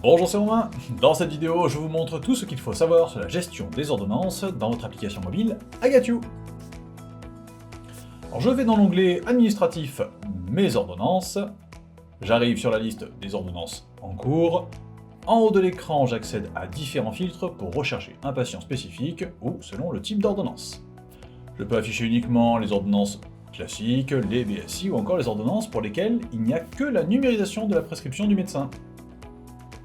Bonjour, c'est Romain. Dans cette vidéo, je vous montre tout ce qu'il faut savoir sur la gestion des ordonnances dans votre application mobile Agatio. Alors je vais dans l'onglet administratif Mes ordonnances. J'arrive sur la liste des ordonnances en cours. En haut de l'écran, j'accède à différents filtres pour rechercher un patient spécifique ou selon le type d'ordonnance. Je peux afficher uniquement les ordonnances classiques, les BSI ou encore les ordonnances pour lesquelles il n'y a que la numérisation de la prescription du médecin.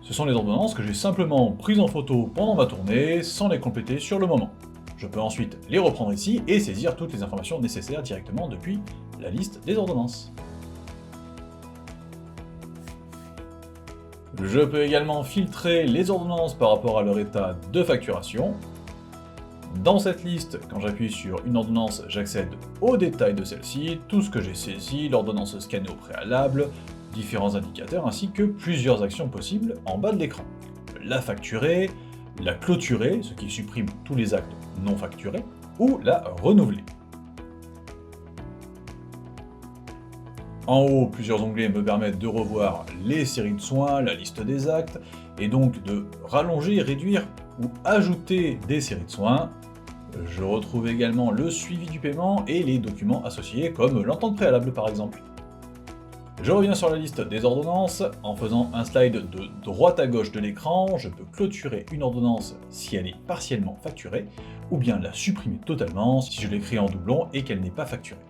Ce sont les ordonnances que j'ai simplement prises en photo pendant ma tournée, sans les compléter sur le moment. Je peux ensuite les reprendre ici et saisir toutes les informations nécessaires directement depuis la liste des ordonnances. Je peux également filtrer les ordonnances par rapport à leur état de facturation. Dans cette liste, quand j'appuie sur une ordonnance, j'accède aux détails de celle-ci, tout ce que j'ai saisi, l'ordonnance scannée au préalable, différents indicateurs ainsi que plusieurs actions possibles en bas de l'écran. La facturer, la clôturer, ce qui supprime tous les actes non facturés, ou la renouveler. En haut, plusieurs onglets me permettent de revoir les séries de soins, la liste des actes, et donc de rallonger, réduire ou ajouter des séries de soins. Je retrouve également le suivi du paiement et les documents associés comme l'entente préalable par exemple. Je reviens sur la liste des ordonnances. En faisant un slide de droite à gauche de l'écran, je peux clôturer une ordonnance si elle est partiellement facturée, ou bien la supprimer totalement si je l'écris en doublon et qu'elle n'est pas facturée.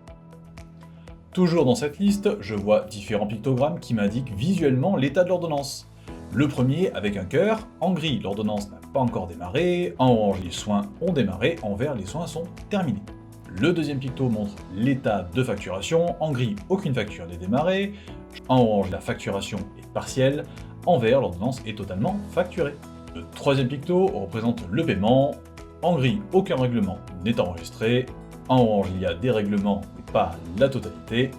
Toujours dans cette liste, je vois différents pictogrammes qui m'indiquent visuellement l'état de l'ordonnance. Le premier avec un cœur, en gris l'ordonnance n'a pas encore démarré, en orange les soins ont démarré, en vert les soins sont terminés. Le deuxième picto montre l'état de facturation, en gris aucune facture n'est démarrée, en orange la facturation est partielle, en vert l'ordonnance est totalement facturée. Le troisième picto représente le paiement, en gris aucun règlement n'est enregistré, en orange il y a des règlements mais pas la totalité,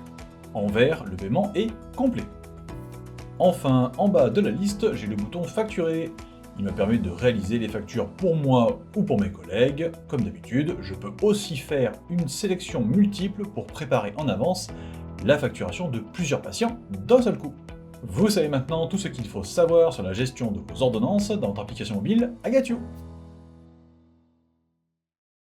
en vert le paiement est complet. Enfin, en bas de la liste, j'ai le bouton facturer. Il me permet de réaliser les factures pour moi ou pour mes collègues. Comme d'habitude, je peux aussi faire une sélection multiple pour préparer en avance la facturation de plusieurs patients d'un seul coup. Vous savez maintenant tout ce qu'il faut savoir sur la gestion de vos ordonnances dans votre application mobile Agatio.